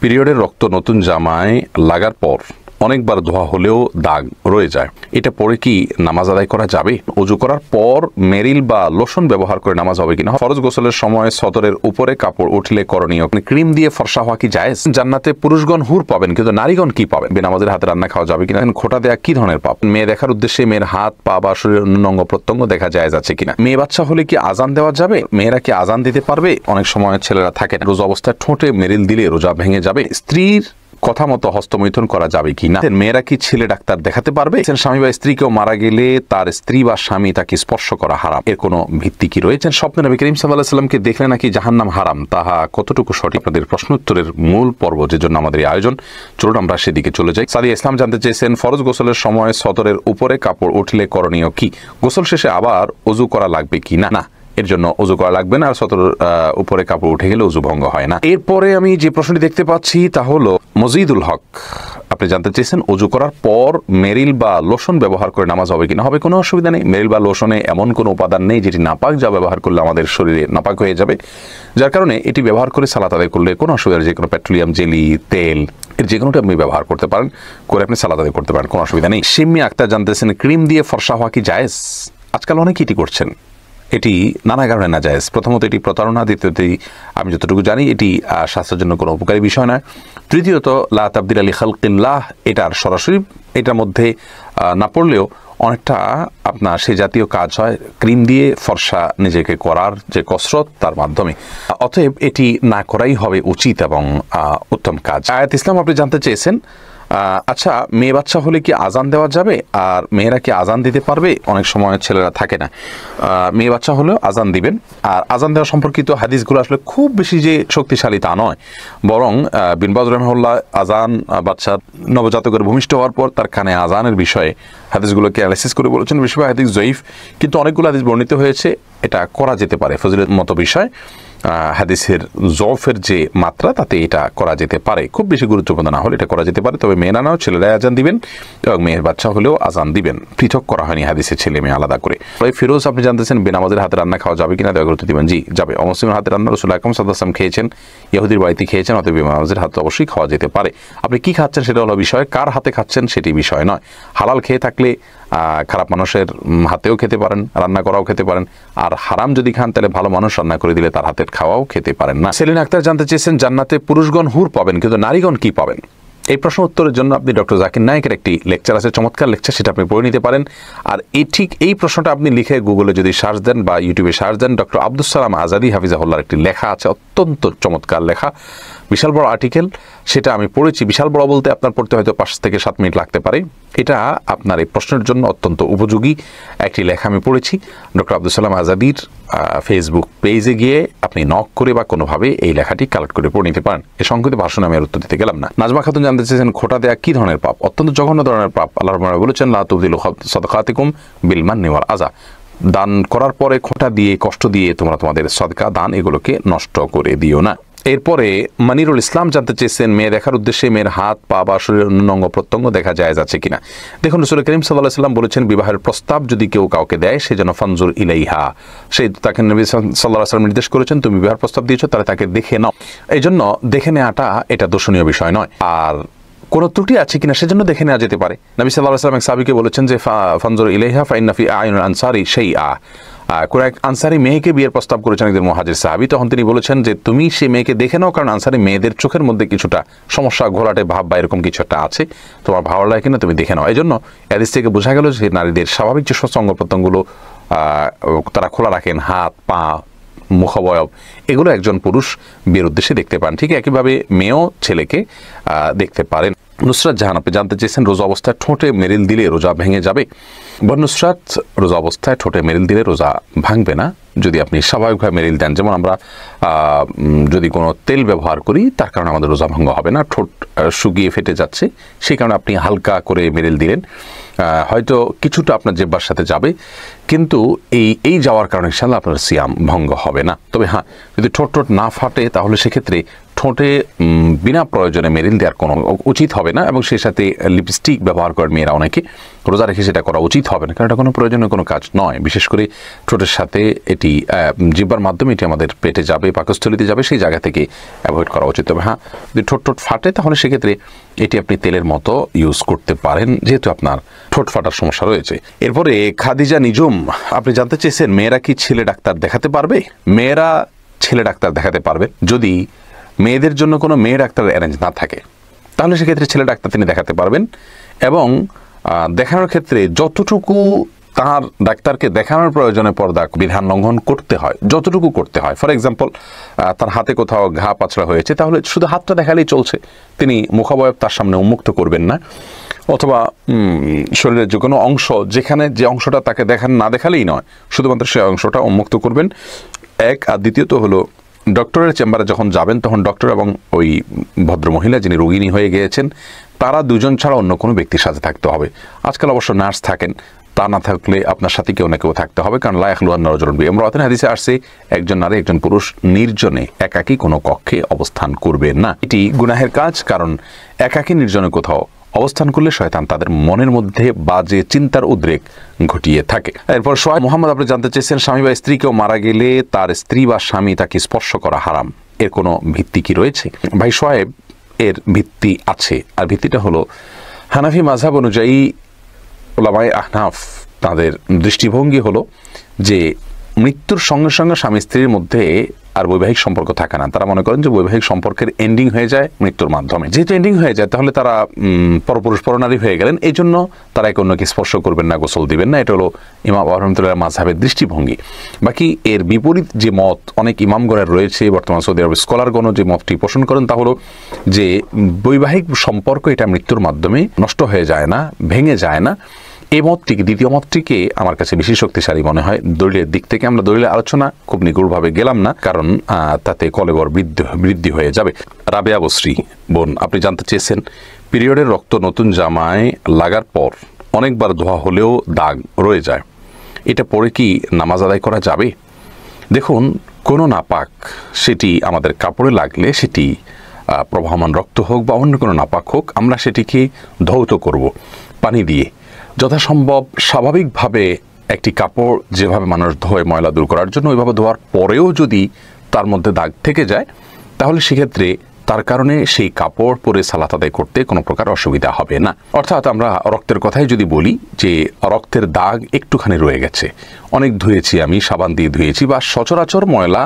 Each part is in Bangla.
পিরিয়ডের রক্ত নতুন জামায় লাগার পর অনেকবার ধোয়া হলেও দাগ রয়ে যায়, এটা পরে কি নামাজ আদায় করা যাবে? ওযু করার পর মেরিল বা লোশন ব্যবহার করে নামাজ হবে কিনা? ফরজ গোসলের সময় সদরের উপরে কাপড় উঠলে করণীয় ক্রিম দিয়ে ফর্সা হওয়া কি জায়েজ? জান্নাতে পুরুষগণ হুর পাবেন কিন্তু নারীগণ কি পাবেন? বেনামাজের হাতে রান্না খাওয়া যাবে কিনা? খোঁটা দেয়া কি ধরনের পাপ? মেয়ে দেখার উদ্দেশ্যে মেয়ের হাত পা বা শরীরের অন্য অঙ্গ প্রত্যঙ্গ দেখা জায়েজ আছে কিনা? মেয়ে বাচ্চা হলে কি আজান দেওয়া যাবে? মেয়েরা কি আজান দিতে পারবে? অনেক সময় ছেলেরা থাকে না, রোজা অবস্থায় ঠোঁটে মেরিল দিলে রোজা ভেঙে যাবে। স্ত্রীর কথা মতো হস্তমৈথুন করা যাবে কিনা? মেয়েরা কি ছেলে ডাক্তার দেখাতে পারবে? স্বামী বা স্ত্রী কেউ মারা গেলে তার স্ত্রী বা স্বামী তাকে স্পর্শ করা হারাম, এর কোনো ভিত্তি কি রয়েছে? স্বপ্নে নবী করিম সাল্লাল্লাহু আলাইহি ওয়াসাল্লামকে দেখলে নাকি জাহান্নাম হারাম, তাহা কতটুকু সঠিক? আপনাদের প্রশ্ন উত্তরের মূল পর্ব, যে জন্য আমাদের এই আয়োজন, চলুন আমরা সেদিকে চলে যাই। সাদিয়া ইসলাম জানতে চেয়েছেন, ফরজ গোসলের সময় সদরের উপরে কাপড় উঠলে করণীয় কি? গোসল শেষে আবার ওযু করা লাগবে কি না? না, এর জন্য ওযু করা লাগবে না, আর সদর উপরে কাপড় উঠে গেলে ওযু ভঙ্গ হয় না। এরপরে আমি যে প্রশ্নটি দেখতে পাচ্ছি তা হলো মজিদুল হক, আপনি জানতে চেয়েছেন ওযু করার পর মেরিল বা লোশন ব্যবহার করে নামাজ হবে কিনা? হবে, কোনো অসুবিধা নেই। মেরিল বা লোশনে এমন কোনো উপাদান নেই যেটি নাপাক, যা ব্যবহার করলে আমাদের শরীরে নাপাক হয়ে যাবে, যার কারণে এটি ব্যবহার করে সালাত আদায় করলে কোনো অসুবিধা নেই। যে কোনো পেট্রোলিয়াম জেলি, তেল, এর যে কোনোটা আপনি ব্যবহার করতে পারেন, করে আপনি সালাত আদায় করতে পারেন, কোনো অসুবিধা নেই। সিম্মি আক্তার জানতেছেন, ক্রিম দিয়ে ফর্সা হওয়া কি জায়েজ? আজকাল অনেকেই এটি করছেন, এটি নানা কারণে না জায়েজ। প্রথমত এটি প্রতারণা, দ্বিতীয়ত আমি যতটুকু জানি এটি স্বাস্থ্যের জন্য কোনো উপকারী বিষয় নয়, তৃতীয়ত লা তাবদিলা লিখালকিল্লাহ, এটার সরাসরি এটার মধ্যে না পড়লেও অনেকটা আপনার সেই জাতীয় কাজ হয় ক্রিম দিয়ে ফর্সা নিজেকে করার যে কসরত, তার মাধ্যমে। অতএব এটি না করাই হবে উচিত এবং উত্তম কাজ। আয়াত ইসলাম আপনি জানতে চেয়েছেন, আচ্ছা, মেয়ে বাচ্চা হলে কি আজান দেওয়া যাবে? আর মেয়েরা কি আজান দিতে পারবে? অনেক সময় ছেলেরা থাকে না, মেয়ে বাচ্চা হলেও আজান দিবেন। আর আজান দেওয়া সম্পর্কিত হাদিসগুলো আসলে খুব বেশি যে শক্তিশালী তা নয়, বরং বিন বাজ রাহিমাহুল্লাহ আজান বাচ্চা নবজাতকের ভূমিষ্ঠ হওয়ার পর তার কানে আজানের বিষয়ে হাদিসগুলোকে অ্যানালাইসিস করে বলেছেন বেশিরভাগ হাদিস জয়ীফ, কিন্তু অনেকগুলো হাদিস বর্ণিত হয়েছে এটা করা যেতে পারে। ফজিলত মতো বিষয়, হাদিসের জফের যে মাত্রা, তাতে এটা করা যেতে পারে, খুব বেশি গুরুত্বপূর্ণ না হলে এটা করা যেতে পারে। তবে মেয়েরা নাও, ছেলেরাই আজান দিবেন এবং মেয়ের বাচ্চা হলেও আজান দিবেন, পৃথক করা হয়নি হাদিসের ছেলে মেয়ে আলাদা করে। ফিরোজ আপনি জানতেছেন, বেনামাজের হাতে রান্না খাওয়া যাবে কিনা? দয়া করে দিবেন। জি, যাবে। অমুসলিমের হাতে রান্না রাসূল আকরাম সাল্লাল্লাহু আলাইহি ওয়াসাল্লাম খেয়েছেন, ইহুদির বাড়িতে খেয়েছেন, অতএব বেনামাজের হাতে অবশ্যই খাওয়া যেতে পারে। আপনি কি খাচ্ছেন সেটা হলো বিষয়, কার হাতে খাচ্ছেন সেটি বিষয় নয়। হালাল খেয়ে থাকলে খারাপ মানুষের হাতেও খেতে পারেন, রান্না করাও খেতে পারেন, আর হারাম যদি খান তাহলে ভালো মানুষ রান্না করে দিলে তার হাতের খাওয়াও খেতে পারেন না। সেলিন আক্তার জানতে চেয়েছেন, জান্নাতে পুরুষগণ হুর পাবেন কিন্তু নারীগণ কি পাবেন? এই প্রশ্ন উত্তরের জন্য আপনি ডক্টর জাকির নায়েকের একটি লেকচার আছে, চমৎকার লেকচার, সেটা আপনি পড়ে নিতে পারেন। আর এই প্রশ্নটা আপনি লিখে গুগলে যদি সার্চ দেন বা ইউটিউবে সার্চ দেন, ডক্টর আব্দুস সালাম আজাদি হাফিজাহুল্লাহর একটি লেখা আছে, অত্যন্ত চমৎকার লেখা, বিশাল বড় আর্টিকেল, সেটা আমি পড়েছি। বিশাল বড় বলতে আপনার পড়তে হয়তো 5 থেকে 7 মিনিট লাগতে পারে। এটা আপনার এই প্রশ্নের জন্য অত্যন্ত উপযোগী একটি লেখা আমি পড়েছি। ডক্টর আব্দুস সালাম আজাদির ফেসবুক পেজে গিয়ে আপনি নক করে বা কোনোভাবে এই লেখাটি কালেক্ট করে পড়ে নিতে পারেন। এই সংক্ষিপ্ত ভাষণে আমি আর উত্তর দিতে গেলাম না। নাজমা খাতুন জানতে চেয়েছেন, খোঁটা দেয়া কি ধরনের পাপ? অত্যন্ত জঘন্য ধরনের পাপ। আল্লাহ রাব্বুল আলামিন বলেছেন, লা তুবদিলু সাদাকাতিকুম বিল মান্নি ওয়াল আযা, দান করার পরে খোঁটা দিয়ে, কষ্ট দিয়ে তোমরা তোমাদের সদকা দান এগুলোকে নষ্ট করে দিও না। এরপরে মনিরুল ইসলাম জানতে চেয়েছেন, মেয়ে দেখার উদ্দেশ্যে মেয়ের হাত পা বা শরীরের অন্য অঙ্গ প্রত্যঙ্গ দেখা জায়েজ আছে কিনা? দেখুন, রাসূল করিম সাল্লাল্লাহু আলাইহি ওয়াসাল্লাম বলেছেন, বিবাহের প্রস্তাব যদি কেউ কাউকে দেয়, সে যেন ফানজুর ইলাইহা, সেই তাকে নবী সাল্লাল্লাহু আলাইহি ওয়াসাল্লাম নির্দেশ করেছেন, তুমি বিবাহের প্রস্তাব দিয়েছো তাহলে তাকে দেখে নাও। এই জন্য দেখে নেওয়াটা এটা দর্শনীয় বিষয় নয়। আর কোনো ত্রুটি আছে কিনা সেজন্য দেখে নেওয়া যেতে পারে। নবী সাল্লাল্লাহু আলাইহি ওয়াসাল্লাম এক সাহাবীকে বলেছেন যে, ফানজুর ইলাইহা ফাইন্না ফি আইনুল আনসারি শাইআ, কোন এক আনসারি মেয়েকে বিয়ের প্রস্তাব করেছেন একজন মুহাজির সাহাবী, তখন তিনি বলেছেন যে তুমি সেই মেয়েকে দেখে নাও, কারণ আনসারি মেয়েদের চোখের মধ্যে কিছুটা সমস্যা, ঘোলাটে ভাব বা এরকম কিছু একটা আছে, তোমার ভালো লাগে কিনা তুমি দেখে নাও। এই জন্য হাদিস থেকে বোঝা গেল যে নারীদের স্বাভাবিক যে অঙ্গ প্রত্যঙ্গগুলো তারা খোলা রাখেন, হাত পা মুখাবয়ব, এগুলো একজন পুরুষ বিয়ের উদ্দেশ্যে দেখতে পান। ঠিক একইভাবে মেয়েও ছেলেকে দেখতে পারেন। নুসরাত জাহান আপনি জানতে চেয়েছেন, রোজা অবস্থায় ঠোঁটে মেরিল দিলে রোজা ভেঙে যাবে? নুসরাত, রোজা অবস্থায় ঠোঁটে মেরিল দিলে রোজা ভাঙবে না যদি আপনি স্বাভাবিকভাবে মেরিল দেন। যেমন আমরা যদি কোনো তেল ব্যবহার করি, তার কারণে আমাদের রোজা ভঙ্গ হবে না। ঠোঁট শুকিয়ে ফেটে যাচ্ছে, সেই কারণে আপনি হালকা করে মেরিল দিলেন, হয়তো কিছুটা আপনার জিহ্বার সাথে যাবে, কিন্তু এই যাওয়ার কারণে ইনশাআল্লাহ আপনার সিয়াম ভঙ্গ হবে না। তবে হ্যাঁ, যদি ঠোঁট না ফাটে তাহলে সেক্ষেত্রে ঠোঁটে বিনা প্রয়োজনে মেরিল দেওয়ার কোনো উচিত হবে না, এবং সেই সাথে লিপস্টিক ব্যবহার করেন মেয়েরা অনেকে, রোজা রেখে সেটা করা উচিত হবে না, কারণ এটা কোনো প্রয়োজনীয় কোনো কাজ নয়। বিশেষ করে ঠোঁটের সাথে এটি জিহ্বার মাধ্যমে এটি আমাদের পেটে যাবে, পাকস্থলিতে যাবে, সেই জায়গা থেকে অ্যাভয়েড করা উচিত। তবে হ্যাঁ, যদি ঠোঁট ফাটে তাহলে সেক্ষেত্রে এটি আপনি তেলের মতো ইউজ করতে পারেন, যেহেতু আপনার ঠোঁট ফাটার সমস্যা রয়েছে। এরপরে খাদিজা নিজুম আপনি জানতে চেয়েছেন, মেয়েরা কি ছেলে ডাক্তার দেখাতে পারবে? মেয়েরা ছেলে ডাক্তার দেখাতে পারবে যদি মেয়েদের জন্য কোনো মেয়ে ডাক্তার অ্যারেঞ্জ না থাকে, তাহলে সেক্ষেত্রে ছেলে ডাক্তার তিনি দেখাতে পারবেন, এবং দেখানোর ক্ষেত্রে যতটুকু তার ডাক্তারকে দেখানোর প্রয়োজনে পর্দা বিধান লঙ্ঘন করতে হয়, যতটুকু করতে হয়। ফর এক্সাম্পল, তার হাতে কোথাও ঘা পাচড়া হয়েছে, তাহলে শুধু হাতটা দেখালেই চলছে, তিনি মুখাবয়ব তার সামনে উন্মুক্ত করবেন না, অথবা শরীরের যে কোনো অংশ যেখানে যে অংশটা তাকে না দেখালেই নয়, শুধুমাত্র সেই অংশটা উন্মুক্ত করবেন, এক। আর দ্বিতীয়ত হলো, ডক্টরের চেম্বারে যখন যাবেন তখন ডক্টর এবং ওই ভদ্রমহিলা যিনি রোগিণী হয়ে গিয়েছেন তারা দুজন ছাড়া অন্য কোনো ব্যক্তির সাথে থাকতে হবে। আজকাল অবশ্য নার্স থাকেন, তা না থাকলে আপনার সাথে কেউ না কেউ থাকতে হবে, কারণ লা ইয়াখলুয়ান্না রাজুলুন বিমরাআতিন হাদিসে আসছে একজন নারী একজন পুরুষ নির্জনে একাকী কোনো কক্ষে অবস্থান করবেন না। এটি গুনাহের কাজ, কারণ একাকী নির্জনে কোথাও অবস্থান করলে শয়তান তাদের মনের মধ্যে বাজে চিন্তার উদ্রেক ঘটিয়ে থাকে। এরপর সোহাইব মোহাম্মদ আপনি জানতে চেয়েছেন, স্বামী বা স্ত্রী কেউ মারা গেলে তার স্ত্রী বা স্বামী তাকে স্পর্শ করা হারাম, এর কোনো ভিত্তি কি রয়েছে? ভাই সোহাইব, এর ভিত্তি আছে, আর ভিত্তিটা হলো হানাফি মাযহাব অনুযায়ী উলামায়ে আহনাফ তাদের দৃষ্টিভঙ্গি হলো যে মৃত্যুর সঙ্গে সঙ্গে স্বামী স্ত্রীর মধ্যে আর বৈবাহিক সম্পর্ক থাকে না। তারা মনে করেন যে বৈবাহিক সম্পর্কের এন্ডিং হয়ে যায় মৃত্যুর মাধ্যমে। যেহেতু এন্ডিং হয়ে যায় তাহলে তারা পরপুরুষ পরনারী হয়ে গেলেন, এই জন্য তারা একে অন্যকে স্পর্শ করবেন না, গোসল দিবেন না। এটা হলো ইমাম আবু হানিফার মাযহাবের দৃষ্টিভঙ্গি। বাকি এর বিপরীত যে মত অনেক ইমামগণের রয়েছে, বর্তমান সৌদি আরবের স্কলারগণও যে মতটি পোষণ করেন তা হলো যে বৈবাহিক সম্পর্ক এটা মৃত্যুর মাধ্যমে নষ্ট হয়ে যায় না, ভেঙে যায় না। এই মতটিকে, দ্বিতীয় মতটিকে আমার কাছে বেশি শক্তিশালী মনে হয়। দলিলের দিক থেকে আমরা দলিলের আলোচনা খুব নিগুড়ভাবে গেলাম না, কারণ তাতে কলেবর বৃদ্ধি হয়ে যাবে। রাবেয়া বসরি বোন আপনি জানতে চেয়েছেন, পিরিয়ডের রক্ত নতুন জামায় লাগার পর অনেকবার ধোয়া হলেও দাগ রয়ে যায়, এটা পরে কি নামাজ আদায় করা যাবে? দেখুন, কোনো নাপাক সেটি আমাদের কাপড়ে লাগলে, সেটি প্রবাহমান রক্ত হোক বা অন্য কোনো নাপাক হোক, আমরা সেটিকে ধৌত করব পানি দিয়ে। যথাসম্ভব স্বাভাবিকভাবে একটি কাপড় যেভাবে মানুষ ধোয় ময়লা দূর করার জন্য, ওইভাবে ধোয়ার পরেও যদি তার মধ্যে দাগ থেকে যায় তাহলে সেক্ষেত্রে তার কারণে সেই কাপড় পরে সালাত আদায় করতে কোনো প্রকার অসুবিধা হবে না। অর্থাৎ আমরা রক্তের কথাই যদি বলি যে রক্তের দাগ একটুখানি রয়ে গেছে, অনেক ধুয়েছি আমি, সাবান দিয়ে ধুয়েছি, বা সচরাচর ময়লা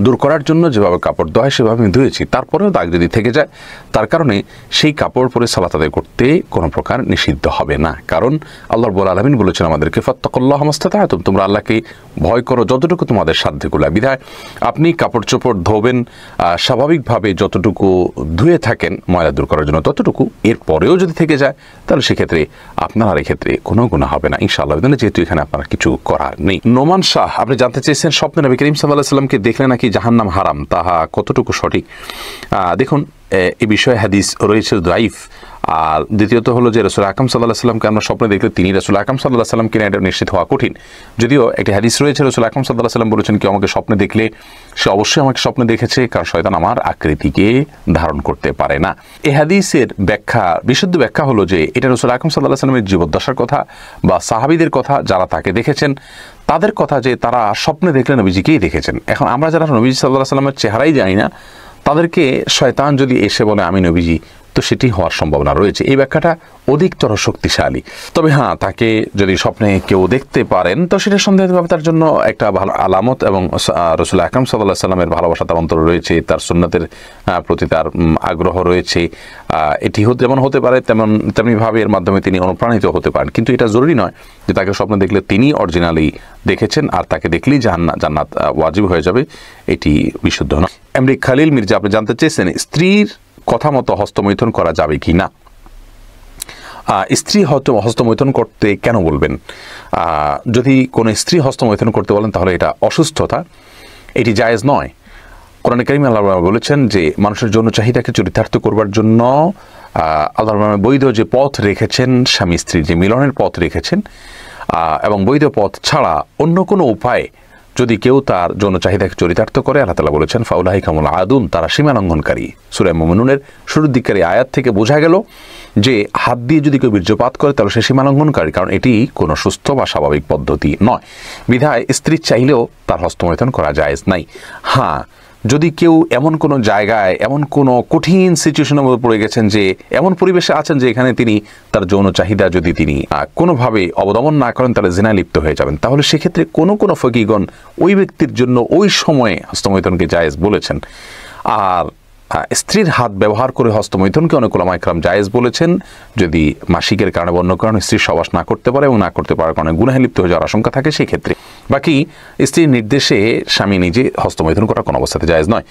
দূর করার জন্য যেভাবে কাপড় ধোয়া হয় সেভাবে আমি ধুয়েছি, তারপরেও দাগ যদি থেকে যায় তার কারণে সেই কাপড় পরে সালাত আদায় করতে কোনো প্রকার নিষিদ্ধ হবে না। কারণ আল্লাহ রাব্বুল আলামিন বলেছেন আমাদেরকে, ফাত্তাকুল্লাহা মাসতাতা'তুম, তোমরা আল্লাহকে ভয় করো যতটুকু তোমাদের সাধ্যকুলা। বিধায় আপনি কাপড় চোপড় ধোবেন স্বাভাবিকভাবে যতটুকু ধুয়ে থাকেন ময়লা দূর করার জন্য ততটুকু, এরপরেও যদি থেকে যায় তাহলে সেক্ষেত্রে আপনার আর এক্ষেত্রে কোনো গুনাহ হবে না ইনশাআল্লাহ, যেহেতু এখানে আপনার কিছু করার নেই। নোমান শাহ আপনি জানতে চেয়েছেন, স্বপ্নে নবী করিম সাল্লাল্লাহু আলাইহি ওয়াসাল্লামকে দেখলে নাকি জাহান্নাম হারাম, তাহা কতটুকু সঠিক? দেখুন, এই বিষয়ে হাদিস রয়েছে দাইফ। আর দ্বিতীয়ত হলো যে রাসূল আকরাম সাল্লাল্লাহু আলাইহি ওয়াসাল্লামকে আমরা স্বপ্নে দেখলে তিনি রাসূল আকরাম সাল্লাল্লাহু আলাইহি ওয়াসাল্লাম কিনা এটা নিশ্চিত হওয়া কঠিন। যদিও একটি হাদিস রয়েছে রাসূল আকরাম সাল্লাল্লাহু আলাইহি ওয়াসাল্লাম বলেছেন, কেউ আমাকে স্বপ্নে দেখলে সে অবশ্যই আমাকে স্বপ্নে দেখেছে, কারণ শয়তান আমার আকৃতিকে ধারণ করতে পারে না। এই হাদিসের ব্যাখ্যা, বিশুদ্ধ ব্যাখ্যা হলো যে এটা রাসূল আকরাম সাল্লাল্লাহু আলাইহি ওয়াসাল্লামের জীবদ্দশার কথা বা সাহাবীদের কথা যারা তাকে দেখেছেন তাদের কথা, যে তারা স্বপ্নে দেখলে নবীজিকেই দেখেছেন। এখন আমরা যারা নবীজি সাল্লাল্লাহু আলাইহি ওয়াসাল্লামের চেহারাই জানি না, তাদেরকে শয়তান যদি এসে বলে আমি নবীজি, তো সেটি হওয়ার সম্ভাবনা রয়েছে। এই ব্যাখ্যাটা অধিকতর শক্তিশালী। তবে হ্যাঁ, তাকে যদি স্বপ্নে কেউ দেখতে পারেন তো সেটা সন্দেহভাবে তার জন্য একটা ভালো আলামত, এবং রাসূল আকরাম সাল্লাল্লাহু আলাইহি ওয়াসাল্লামের ভালোবাসা তার অন্তরে রয়েছে, তার সুন্নাতের প্রতি তার আগ্রহ রয়েছে। এটি যেমন হতে পারে তেমনিভাবে এর মাধ্যমে তিনি অনুপ্রাণিত হতে পারেন, কিন্তু এটা জরুরি নয় যে তাকে স্বপ্নে দেখলে তিনি অরিজিনালি দেখেছেন আর তাকে দেখলেই জান্নাত ওয়াজিব হয়ে যাবে, এটি বিশুদ্ধ নয়। এমডি খালিল মির্জা আপনি জানতে চেয়েছেন, স্ত্রীর কথা মতো হস্তমৈথুন করা যাবে কি না? স্ত্রী হস্তমৈথুন করতে কেন বলবেন? যদি কোনো স্ত্রী হস্তমৈথুন করতে বলেন তাহলে এটা অসুস্থতা, এটি জায়েজ নয়। কোরআনে কারিমে আল্লাহ বলেছেন যে মানুষের যৌন চাহিদাকে চরিতার্থ করবার জন্য আল্লাহ বৈধ যে পথ রেখেছেন, স্বামী স্ত্রীর যে মিলনের পথ রেখেছেন, এবং বৈধ পথ ছাড়া অন্য কোনো উপায় যদি কেউ তার যৌন চাহিদাকে চরিতার্থ করে, আল্লাহ তাআলা বলেছেন ফাউলাইকা হুমুল আদুন, তারা সীমা লঙ্ঘনকারী। সূরা মুমিনুনের শুরুর দিকের আয়াত থেকে বোঝা গেল যে হাত দিয়ে যদি কেউ বীর্যপাত করে তাহলে সে সীমা লঙ্ঘনকারী, কারণ এটি কোনো সুস্থ বা স্বাভাবিক পদ্ধতি নয়। বিধায় স্ত্রী চাইলেও তার হস্তমৈথুন করা জায়েজ নাই। হ্যাঁ, যদি কেউ এমন কোনো জায়গায় এমন কোনো কঠিন সিচুয়েশনের মধ্যে পড়ে গেছেন, যে এমন পরিবেশে আছেন যে এখানে তিনি তার যৌন চাহিদা যদি তিনি কোনোভাবে অবদমন না করেন তাহলে জিনায় লিপ্ত হয়ে যাবেন, তাহলে সেক্ষেত্রে কোনো কোনো ফকিগণ ওই ব্যক্তির জন্য ওই সময়ে হস্তমৈথুনকে জায়েজ বলেছেন। আর স্ত্রীর হাত ব্যবহার করে হস্তমৈথুনকে অনেক উলামা ইকরাম জায়েজ বলেছেন, যদি মাসিকের কারণে বন্য কারণে স্ত্রীর সহবাস না করতে পারে এবং না করতে পারার কারণে গুনাহে লিপ্ত হয়ে যাওয়ার আশঙ্কা থাকে সেই ক্ষেত্রে। বাকি স্ত্রীর নির্দেশে স্বামী নিজে হস্তমৈথুন করা কোনো অবস্থাতে জায়েজ নয়।